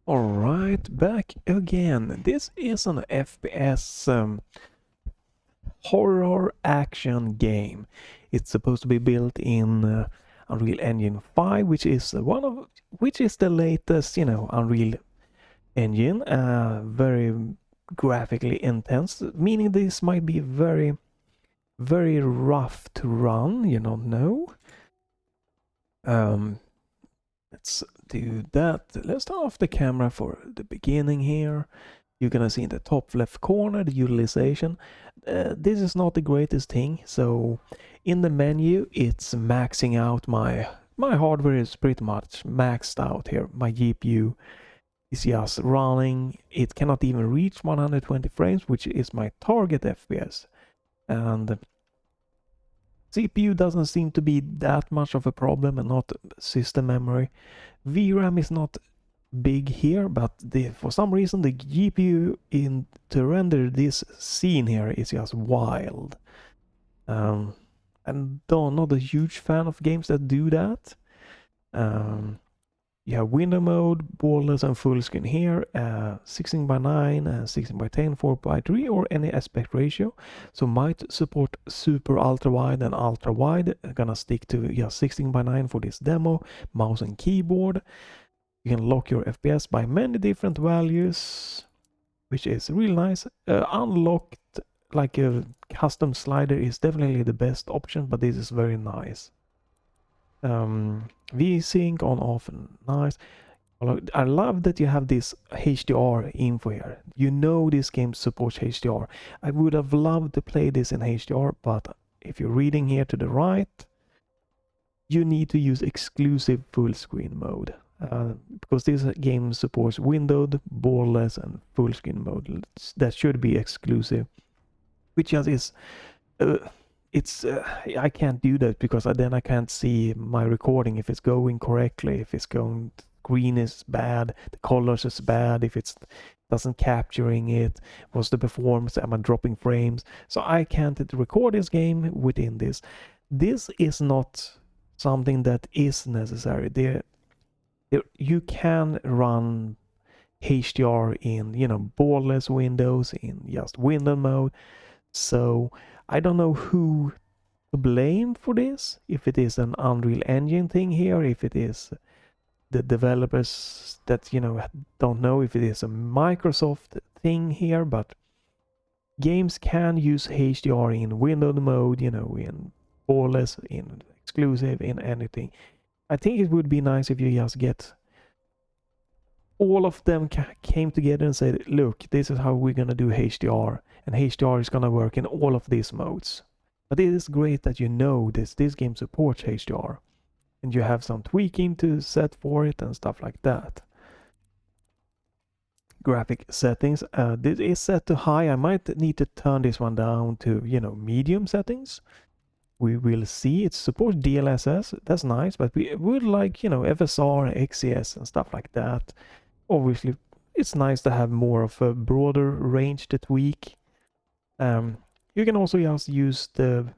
Alright, back again. This is an FPS horror action game. It's supposed to be built in Unreal Engine 5, which is the latest, Unreal Engine. Very graphically intense, meaning this might be very, very rough to run. You don't know. Let's do that. Let's turn off the camera for the beginning here. You're gonna see in the top left corner the utilization. This is not the greatest thing. So in the menu, it's maxing out my hardware is pretty much maxed out here. My GPU is just running. It cannot even reach 120 frames, which is my target FPS. And CPU doesn't seem to be that much of a problem, and not system memory. VRAM is not big here, but for some reason the GPU to render this scene here is just wild. I'm not a huge fan of games that do that. You have window mode, borderless, and full screen here, 16:9, 16:10, 4:3, or any aspect ratio. So might support super ultra wide and ultra wide. I'm gonna stick to 16:9 for this demo. Mouse and keyboard. You can lock your FPS by many different values, which is really nice. Unlocked, like a custom slider, is definitely the best option, but this is very nice. VSync on off, nice. I love that you have this HDR info here. You know this game supports HDR. I would have loved to play this in HDR, but if you're reading here to the right, you need to use exclusive full screen mode. Because this game supports windowed, borderless, and full screen mode. That should be exclusive, which just is I can't do that because then I can't see my recording if it's going correctly, if it's going green is bad, the colors is bad, if it doesn't capturing it, what's the performance, am I dropping frames? So I can't record this game within this. This is not something that is necessary. You can run HDR in, borderless windows, in just window mode. So I don't know who to blame for this, if it is an Unreal Engine thing here, if it is the developers that, don't know, if it is a Microsoft thing here, but games can use HDR in window mode, in borderless, in exclusive, in anything. I think it would be nice if you just get all of them came together and said, look, this is how we're going to do HDR, and HDR is going to work in all of these modes. But it is great that this game supports HDR, and you have some tweaking to set for it and stuff like that. Graphic settings, this is set to high. I might need to turn this one down to, medium settings. We will see. It supports DLSS, that's nice, but we would like, FSR, XCS, and stuff like that. Obviously, it's nice to have more of a broader range to tweak. You can also just use there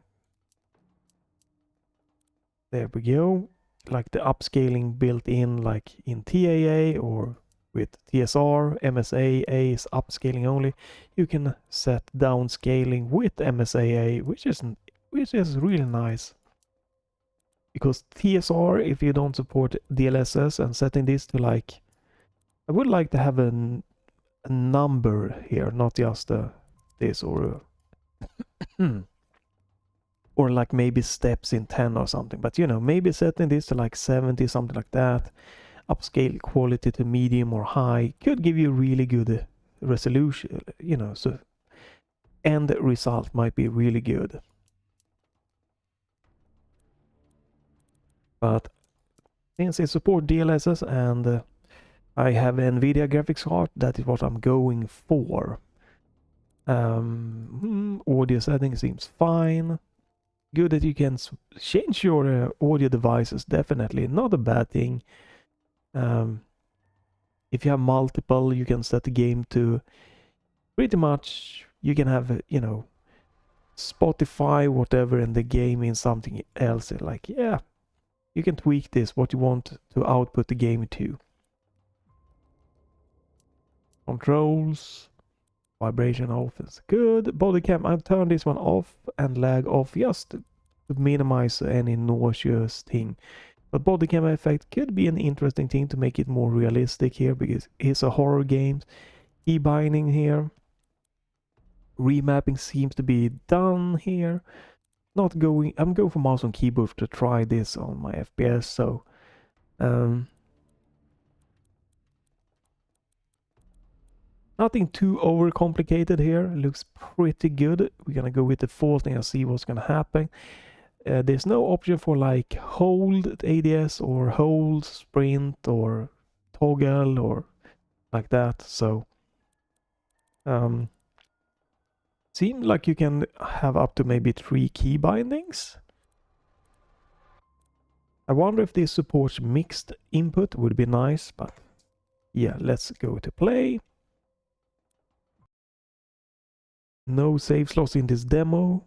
we go, like the upscaling built in, like in TAA or with TSR. MSAA is upscaling only. You can set downscaling with MSAA, which is really nice. Because TSR, if you don't support DLSS, and setting this to like, I would like to have a number here, not just this or or like maybe steps in 10 or something. But maybe setting this to like 70, something like that. Upscale quality to medium or high could give you really good resolution, so end result might be really good. But since it supports DLSS and I have Nvidia graphics card, that is what I'm going for. Audio settings seems fine. Good that you can change your audio devices, definitely not a bad thing. If you have multiple, you can set the game to pretty much, you can have, Spotify, whatever, and the game in something else. Like, yeah, you can tweak this, what you want to output the game to. Controls. Vibration off is good. Body cam, I've turned this one off and lag off just to minimize any nauseous thing. But body cam effect could be an interesting thing to make it more realistic here, because it's a horror game. Key binding here. Remapping seems to be done here. I'm going for mouse and keyboard to try this on my FPS, so nothing too overcomplicated here. Looks pretty good. We're gonna go with the default and see what's gonna happen. There's no option for like hold ADS or hold sprint or toggle or like that, so seems like you can have up to maybe 3 key bindings. I wonder if this supports mixed input, would be nice, but yeah, let's go to play. No save slots in this demo.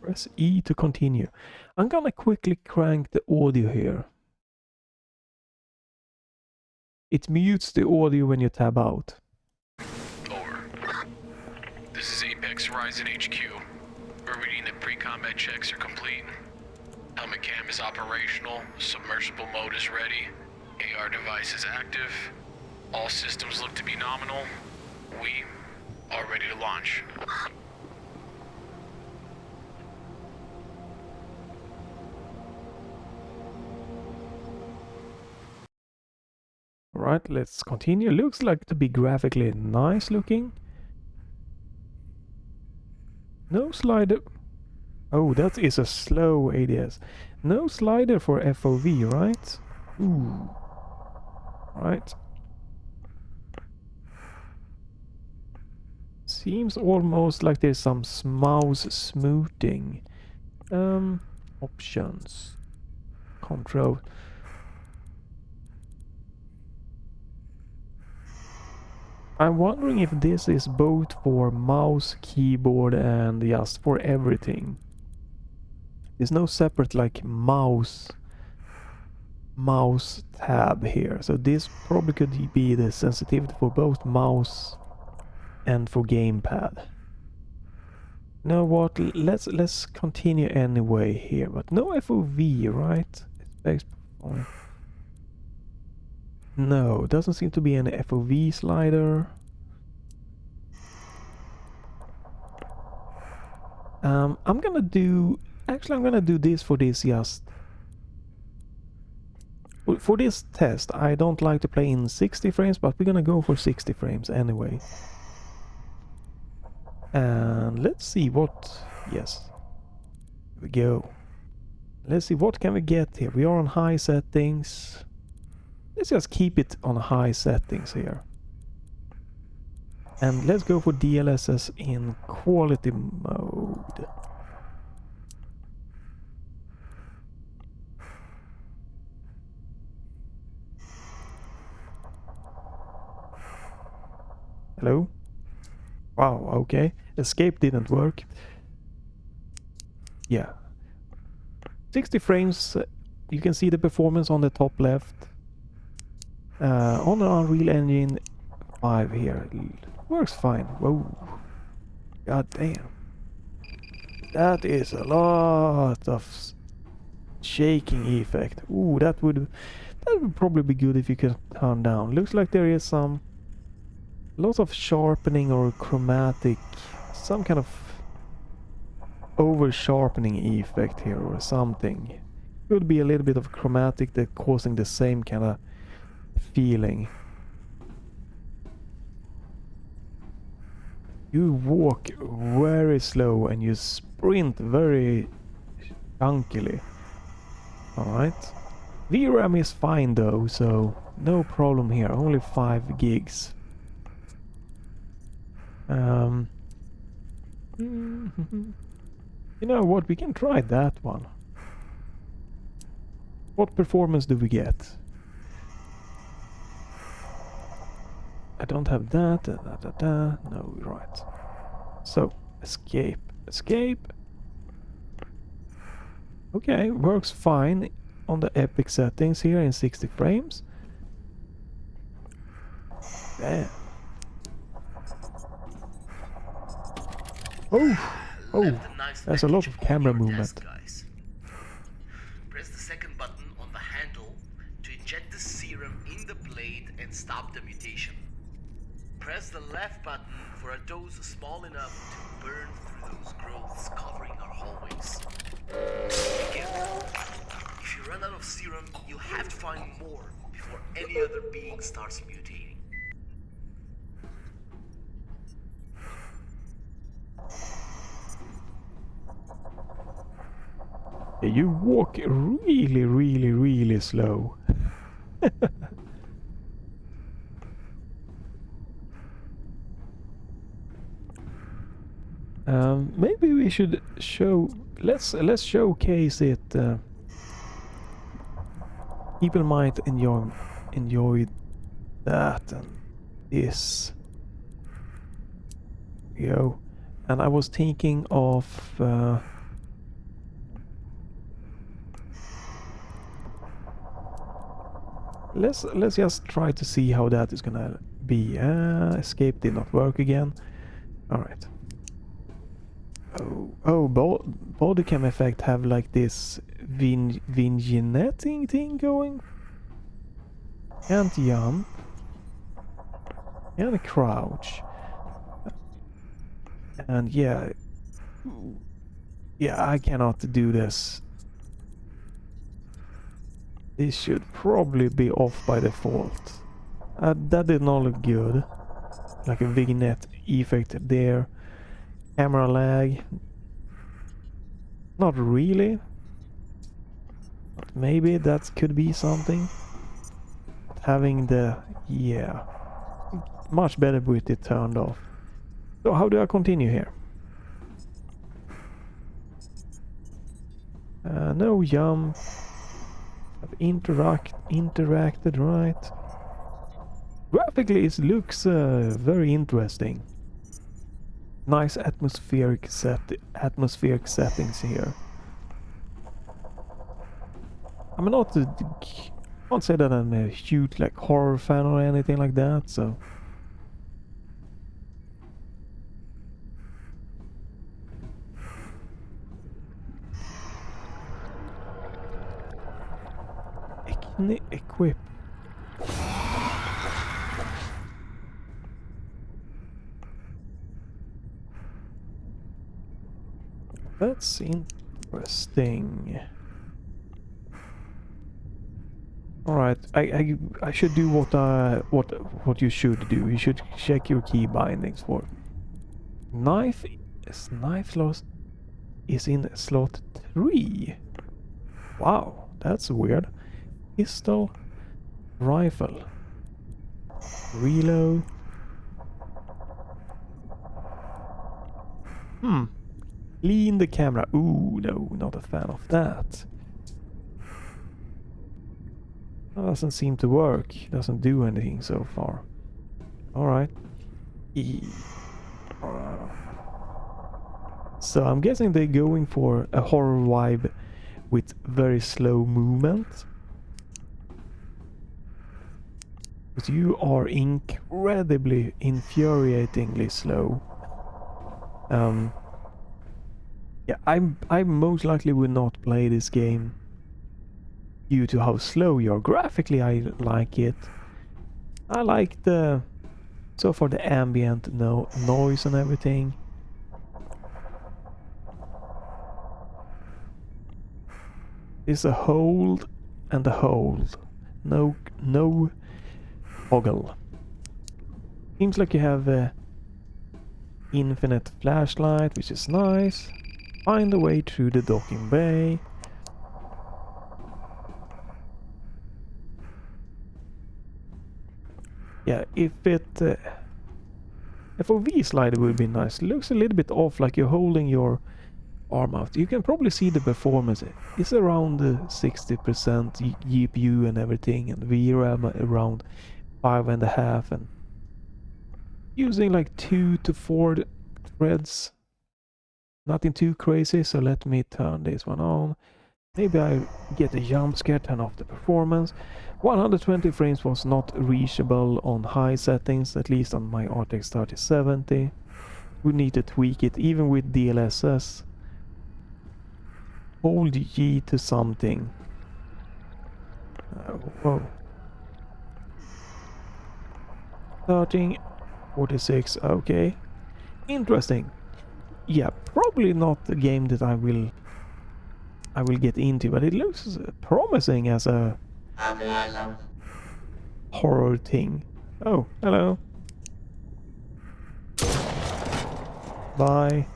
Press E to continue. I'm gonna quickly crank the audio here. It mutes the audio when you tab out. Over. This is Apex Ryzen HQ. We're reading that pre-combat checks are complete. Helmet cam is operational. Submersible mode is ready. AR device is active. All systems look to be nominal. We are ready to launch. Alright, let's continue. Looks like to be graphically nice looking. No slider. Oh, that is a slow ADS. No slider for FOV, right? Ooh. Right. Seems almost like there's some mouse smoothing. Options. Control. I'm wondering if this is both for mouse, keyboard, and just for everything. There's no separate like mouse tab here, so this probably could be the sensitivity for both mouse and for gamepad. You know what? Let's continue anyway here, but no FOV, right? No, doesn't seem to be any FOV slider. I'm gonna do this for this just for this test. I don't like to play in 60 frames, but we're gonna go for 60 frames anyway. And let's see what, yes, here we go. Let's see what can we get here. We are on high settings. Let's just keep it on high settings here. And let's go for DLSS in quality mode. Hello? Wow, okay. Escape didn't work. Yeah. 60 frames, you can see the performance on the top left. On the Unreal Engine 5 here. Works fine. Whoa. God damn. That is a lot of shaking effect. Ooh, that would probably be good if you could turn down. Looks like there is some lots of sharpening or chromatic, some kind of over sharpening effect here or something. Could be a little bit of chromatic that causing the same kind of feeling. You walk very slow and you sprint very chunkily. Alright. VRAM is fine though, so no problem here. Only 5 gigs. You know what, we can try that one. What performance do we get? I don't have that. No, right. So, escape. Escape. Okay, works fine on the epic settings here in 60 frames. Damn. Oh, there's a lot of camera movement. Guys. Press the second button on the handle to inject the serum in the blade and stop the mutation. Press the left button for a dose small enough to burn through those growths covering our hallways. Again, if you run out of serum, you'll have to find more before any other being starts mutating. You walk really, really, really slow. Maybe we should show. Let's showcase it. People might enjoy that and this. Yo, and I was thinking of. Let's just try to see how that is gonna be. Escape did not work again. All right. Oh, body cam effect have like this vignetting thing going. Can't jump. Can't crouch. And yeah, I cannot do this. This should probably be off by default. That did not look good. Like a vignette effect there. Camera lag. Not really. But maybe that could be something. Having the... yeah. Much better with it turned off. So how do I continue here? No jump. I've interacted right. Graphically it looks very interesting. Nice atmospheric settings here. I'm not I can't say that I'm a huge like horror fan or anything like that, so equip. That's interesting. All right, I should do what you should do. You should check your key bindings for knife. Knife slot is in slot 3. Wow, that's weird. Pistol, rifle, reload. Lean the camera. Ooh, no, not a fan of that. That doesn't seem to work. Doesn't do anything so far. Alright. So I'm guessing they're going for a horror vibe with very slow movement. But you are incredibly, infuriatingly slow. Yeah, I most likely would not play this game due to how slow you are. Graphically, I like it. I like the so far the ambient noise and everything. It's a hold and a hold. No toggle. Seems like you have a infinite flashlight, which is nice. Find a way through the docking bay. Yeah, if FOV slider would be nice. It looks a little bit off, like you're holding your arm out. You can probably see the performance. It's around 60% GPU and everything, and VRAM around 5.5, and using like 2 to 4 threads. Nothing too crazy, so let me turn this one on. Maybe I get a jump scare, turn off the performance. 120 frames was not reachable on high settings, at least on my RTX 3070. We need to tweak it even with DLSS. Hold G to something. Whoa. 1346, okay. Interesting. Yeah, probably not a game that I will get into, but it looks promising as a horror thing. Oh, hello. Bye.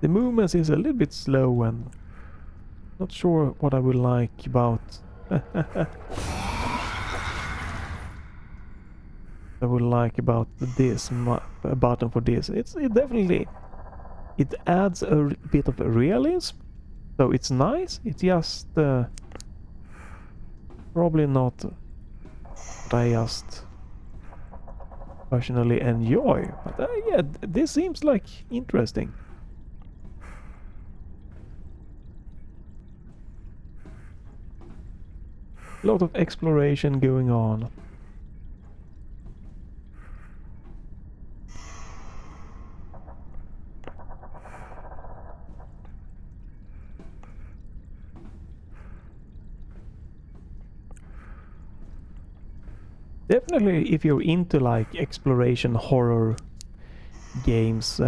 The movement is a little bit slow and not sure what I would like about this button for this. It definitely adds a bit of realism, so it's nice. It's just probably not what I just personally enjoy. But yeah, this seems like interesting. A lot of exploration going on. Definitely, if you're into like exploration horror games,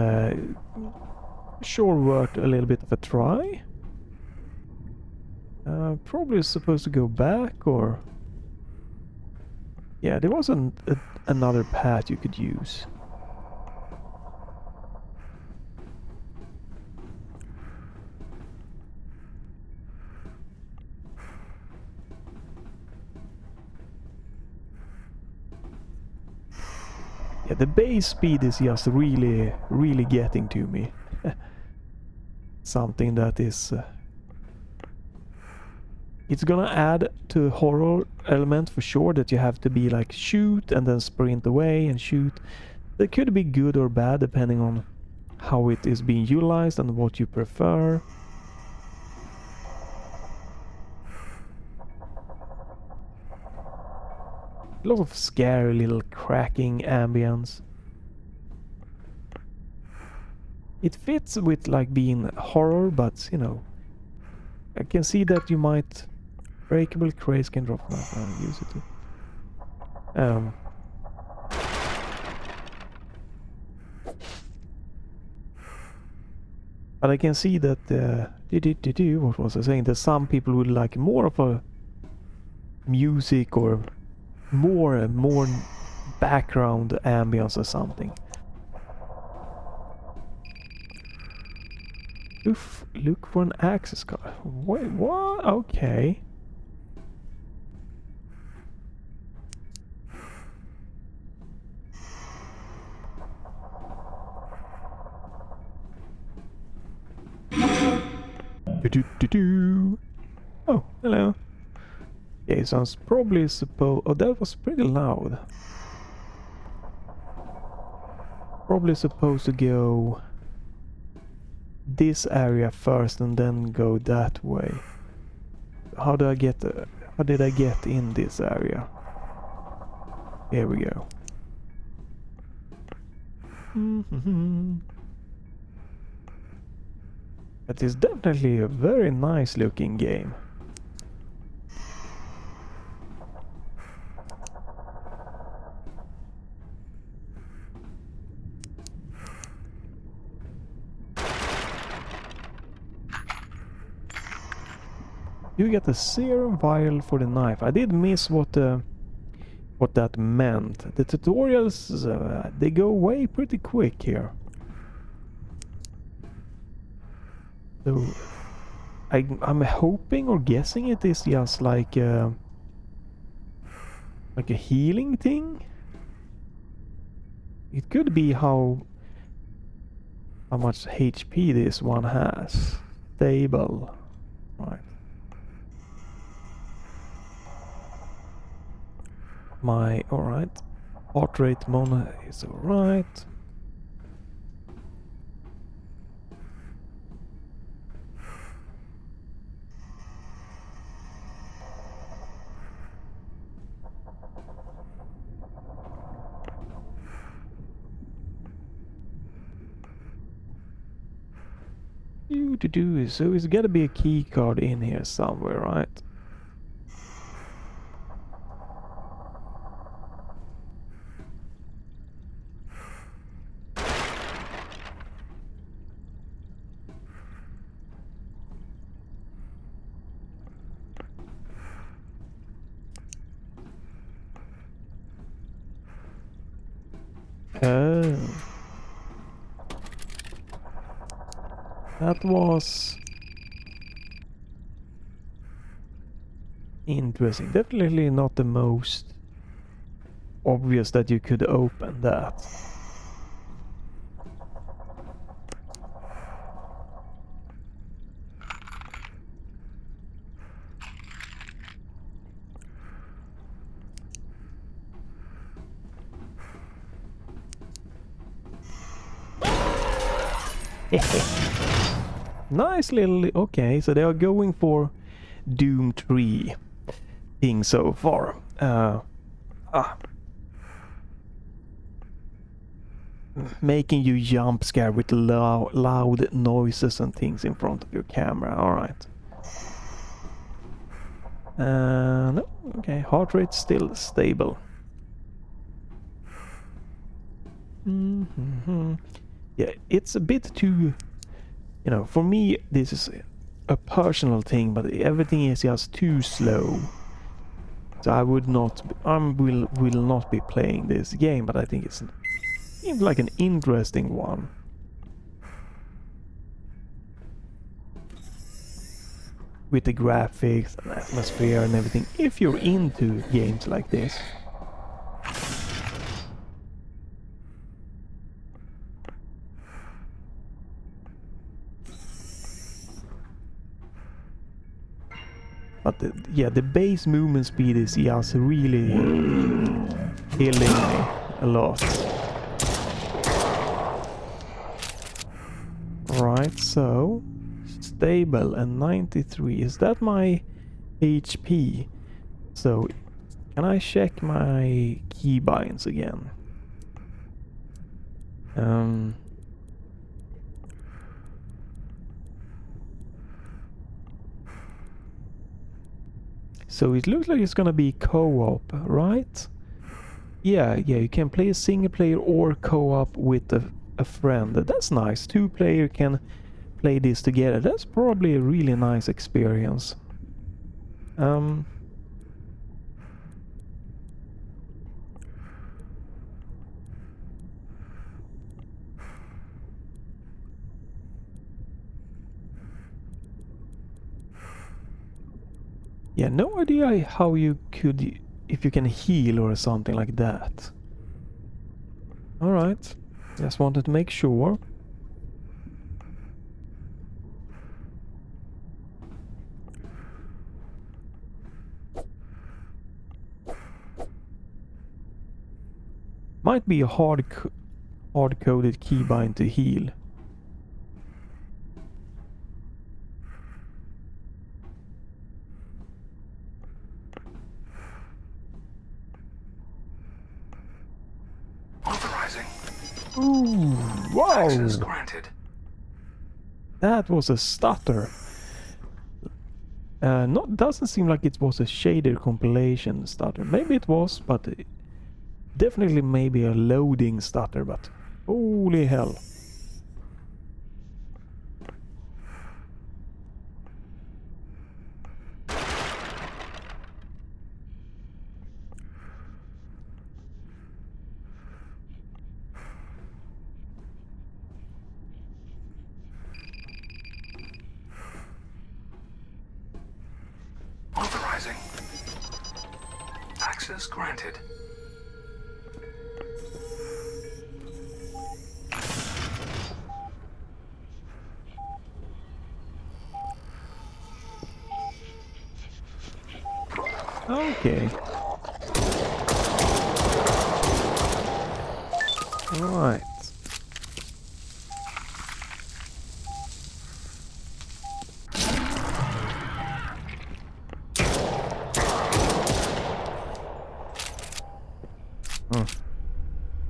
sure worth a little bit of a try. Probably supposed to go back, or yeah, there was another path you could use. Yeah, the base speed is just really getting to me. Something that is it's gonna add to horror element for sure, that you have to be like shoot and then sprint away and shoot. That could be good or bad depending on how it is being utilized and what you prefer. A lot of scary little cracking ambience. It fits with like being horror, but you know, I can see that you might breakable crates can drop knife and use it to but I can see that what was I saying, that some people would like more of a music or more background ambience or something. Oof, look for an access card. Wait, what? Okay. Oh, hello. Okay, so I was probably supposed... Oh, that was pretty loud. Probably supposed to go this area first and then go that way. How did I get in this area? Here we go. That is definitely a very nice looking game. You get a serum vial for the knife. I did miss what that meant. The tutorials, they go away pretty quick here. So I'm hoping or guessing it is just like a healing thing. It could be how much HP this one has. Stable, right? Alright. Heart rate monitor is alright. So it's gotta be a key card in here somewhere, right? Oh. That was interesting. Definitely not the most obvious that you could open that. Nice little... Okay, so they are going for Doom 3 thing so far. Making you jump scare with loud noises and things in front of your camera. Alright. No, okay, heart rate still stable. Yeah, it's a bit too... You know, for me, this is a personal thing, but everything is just too slow. So I will not be playing this game, but I think it seems like an interesting one. With the graphics and atmosphere and everything, if you're into games like this. But the base movement speed is just really killing me a lot. Right, so stable and 93. Is that my HP? So can I check my keybinds again? So it looks like it's gonna be co-op, right? Yeah, you can play a single player or co-op with a friend. That's nice. 2 players can play this together. That's probably a really nice experience. Yeah, no idea how you could, if you can heal or something like that. Alright, just wanted to make sure. Might be a hard-coded keybind to heal. Ooh, wow! Access granted. That was a stutter. Doesn't seem like it was a shader compilation stutter. Maybe it was, but definitely maybe a loading stutter. But holy hell! Authorizing. Access granted. Okay. Right.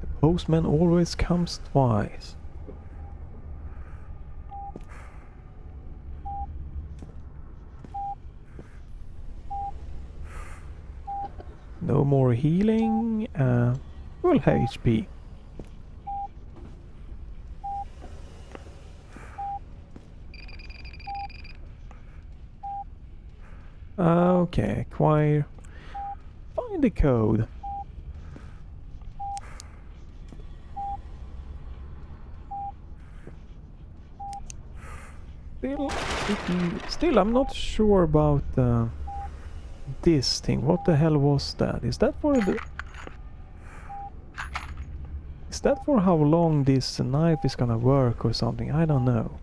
The postman always comes twice. No more healing. Full HP. Okay, acquire. Find the code. Still, I'm not sure about this thing. What the hell was that? Is that for the... Is that for how long this knife is gonna work or something? I don't know.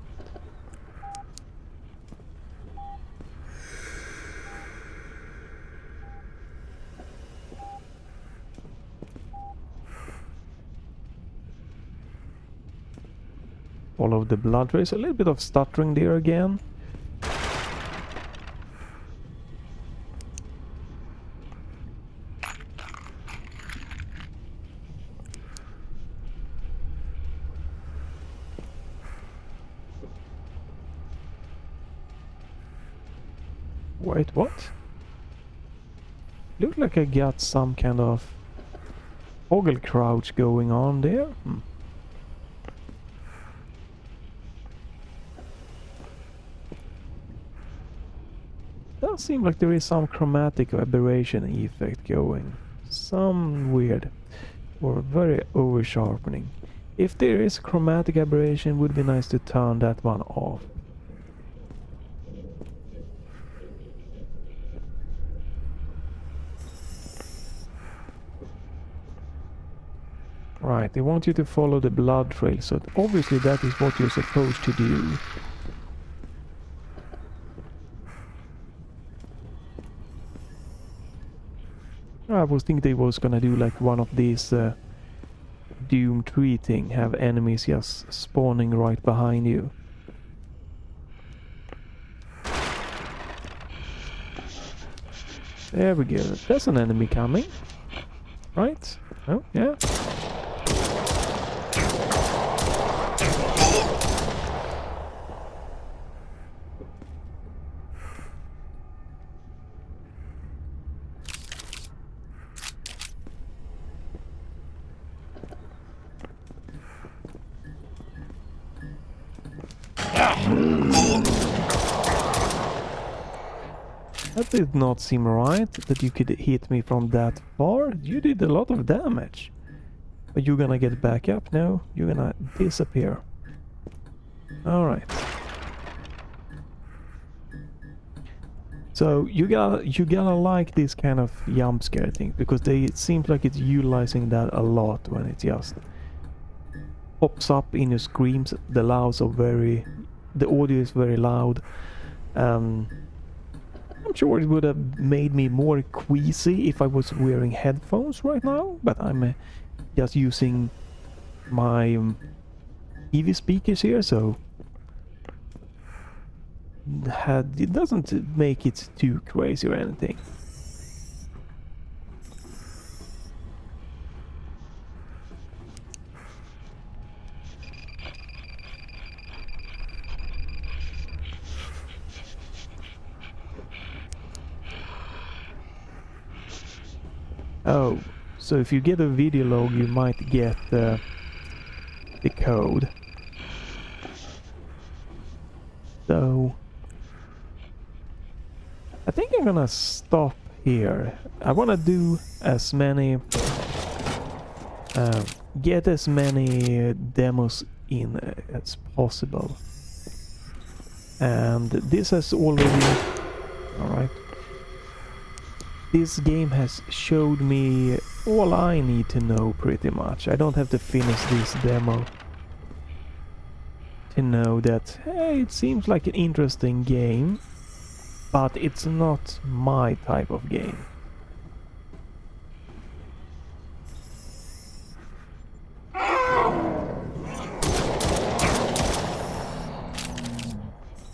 Follow the blood trace. A little bit of stuttering there again. Wait, what? Looked like I got some kind of toggle crouch going on there. Does seem like there is some chromatic aberration effect going. Some weird or very over sharpening. If there is chromatic aberration, would be nice to turn that one off. Right, they want you to follow the blood trail, so obviously that is what you're supposed to do. I was thinking they was gonna do like one of these Doom 3 thing, have enemies just spawning right behind you. There we go, there's an enemy coming. Right? Oh, yeah. That did not seem right, that you could hit me from that far. You did a lot of damage. Are you gonna get back up? No, you're gonna disappear. Alright. So you gotta like this kind of jump scare thing, because it seems like it's utilizing that a lot when it just pops up in your screams. The audio is very loud. I'm sure it would have made me more queasy if I was wearing headphones right now, but I'm just using my TV speakers here, so it doesn't make it too crazy or anything. Oh, so if you get a video log, you might get the code. So I think I'm gonna stop here. I wanna do as many, get as many demos in as possible. And this has already, alright. This game has showed me all I need to know pretty much. I don't have to finish this demo to know that, hey, it seems like an interesting game, but it's not my type of game.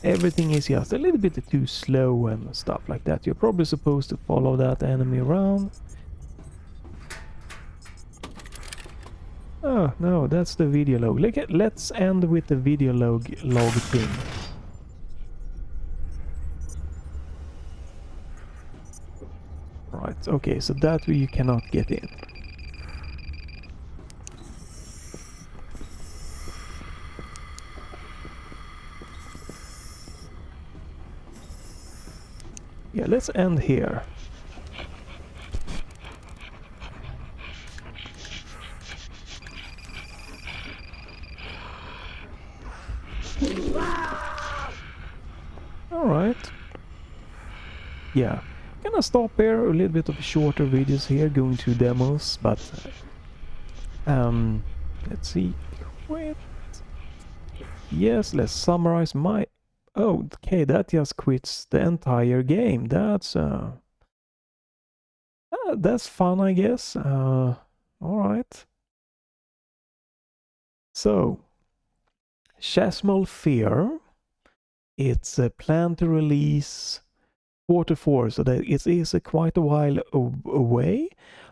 everything is just a little bit too slow and stuff like that. You're probably supposed to follow that enemy around. Oh, no, that's the video log. Let's end with the video log thing. Right, okay, so that way you cannot get in. Yeah, let's end here. Alright. Yeah. Gonna stop here, a little bit of shorter videos here, going through demos, but let's see. Wait. Yes, let's summarize my... Oh, okay, that just quits the entire game. That's fun, I guess. Alright. So, Chasmal Fear. It's planned to release Q4, so that it is quite a while away.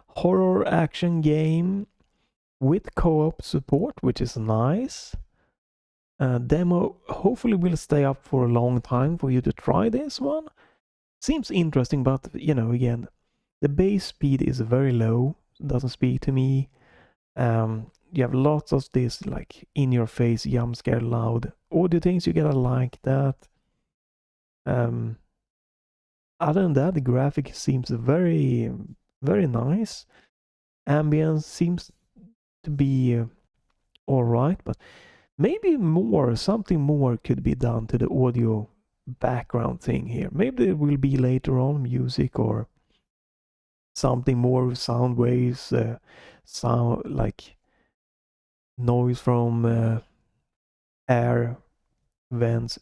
Horror action game with co-op support, which is nice. Demo hopefully will stay up for a long time for you to try this one. Seems interesting, but you know, again, the base speed is very low, doesn't speak to me. You have lots of this like in your face jump scare loud audio things, you gotta like that. Other than that, the graphic seems very nice. Ambience seems to be alright, but maybe something more could be done to the audio background thing here. Maybe there will be later on music or something more, sound waves, sound like noise from air vents,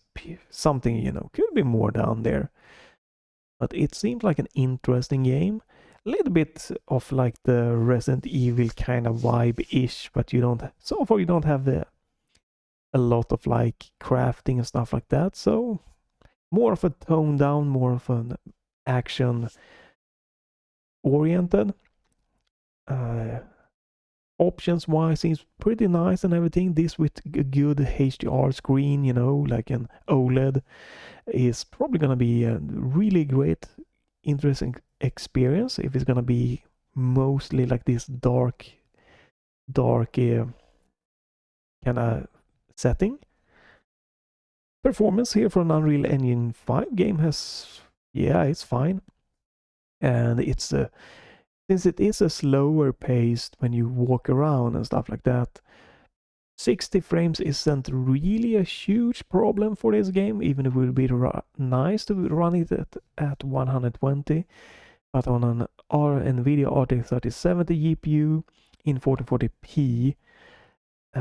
something, you know, could be more down there. But it seems like an interesting game. A little bit of like the Resident Evil kind of vibe-ish, but so far you don't have a lot of like crafting and stuff like that. So more of a toned down, more of an action oriented. Options wise seems pretty nice and everything. This with a good HDR screen, you know, like an OLED, is probably gonna be a really great, interesting experience if it's gonna be mostly like this dark kind of setting. Performance here for an Unreal Engine 5 game it's fine, and it's since it is a slower paced when you walk around and stuff like that, 60 frames isn't really a huge problem for this game, even if it would be nice to run it at 120. But on an Nvidia RTX 3070 GPU in 1440p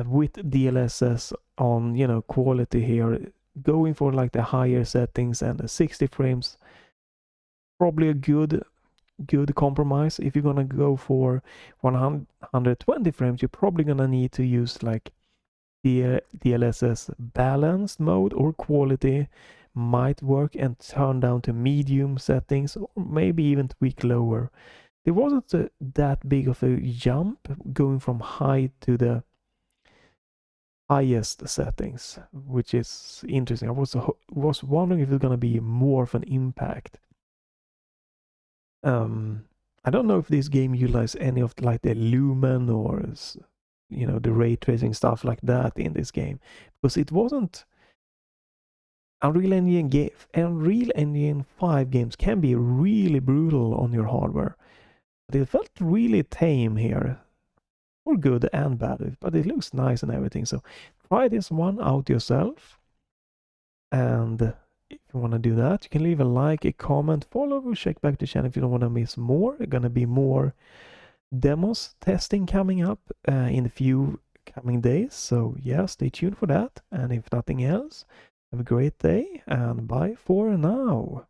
with DLSS on, you know, quality here, going for like the higher settings and the 60 frames, probably a good compromise. If you're gonna go for 120 frames, you're probably gonna need to use like the DLSS balanced mode, or quality might work and turn down to medium settings, or maybe even tweak lower. There wasn't that big of a jump going from high to the highest settings, which is interesting. I was wondering if it's gonna be more of an impact. I don't know if this game utilizes any of like the lumen or, you know, the ray tracing stuff like that in this game, because it wasn't. Unreal Engine 5 games can be really brutal on your hardware, but it felt really tame here, for good and bad, but it looks nice and everything. So try this one out yourself, and if you want to do that, you can leave a like, a comment, follow, or check back the channel if you don't want to miss more. There's gonna be more demos testing coming up in a few coming days, so yeah, stay tuned for that. And if nothing else, have a great day and bye for now.